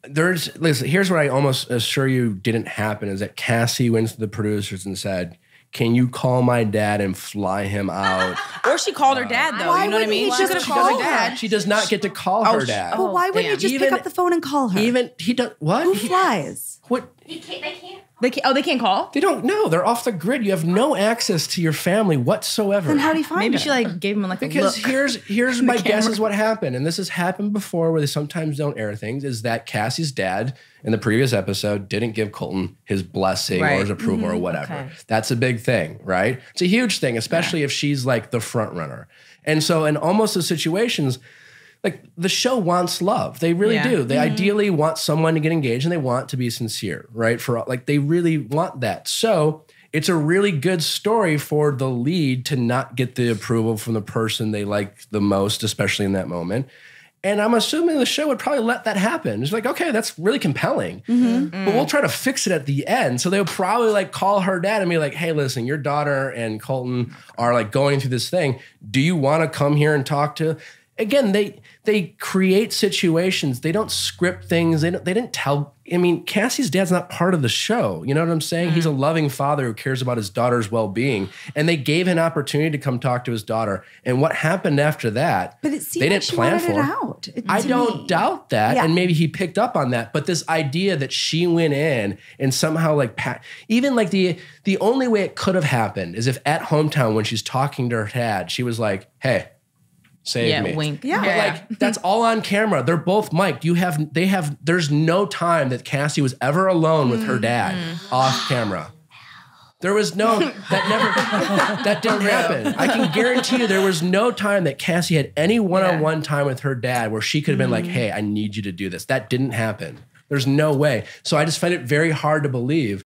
Listen, here's what I almost assure you didn't happen is that Cassie went to the producers and said, can you call my dad and fly him out? Or she called her dad, though. Why You know what I mean? wouldn't he just call her dad? She does not get to call her dad. But why wouldn't you just pick up the phone and call her? He does what? Who flies? What? They can't. They can't call? They don't know. They're off the grid. You have no access to your family whatsoever. Then how do you find Maybe it? she like gave him like because a look. here's my guess is what happened, and this has happened before where they sometimes don't air things, is that Cassie's dad in the previous episode didn't give Colton his blessing or his approval or whatever. Okay. That's a big thing, right? It's a huge thing, especially if she's like the front runner. And so in almost those situations, like the show wants love. They really do. They ideally want someone to get engaged and they want to be sincere, right? For like they really want that. So it's a really good story for the lead to not get the approval from the person they like the most, especially in that moment. And I'm assuming the show would probably let that happen. It's like, okay, that's really compelling. But we'll try to fix it at the end. So they'll probably like call her dad and be like, hey, listen, your daughter and Colton are like going through this thing. Do you want to come here and talk to? Again, they create situations. They don't script things. They didn't tell. I mean, Cassie's dad's not part of the show. You know what I'm saying? He's a loving father who cares about his daughter's well-being. And they gave him an opportunity to come talk to his daughter. And what happened after that, but it seemed they didn't like she plan wanted for. It out, I don't doubt that. Yeah. And maybe he picked up on that. But this idea that she went in and somehow like, even like the only way it could have happened is if at Hometown when she's talking to her dad, she was like, hey, save me. Wink. Yeah. But like that's all on camera. They're both mic'd. There's no time that Cassie was ever alone with her dad off camera. There was that didn't happen. I can guarantee you there was no time that Cassie had any one-on-one time with her dad where she could have been like, hey, I need you to do this. That didn't happen. There's no way. So I just find it very hard to believe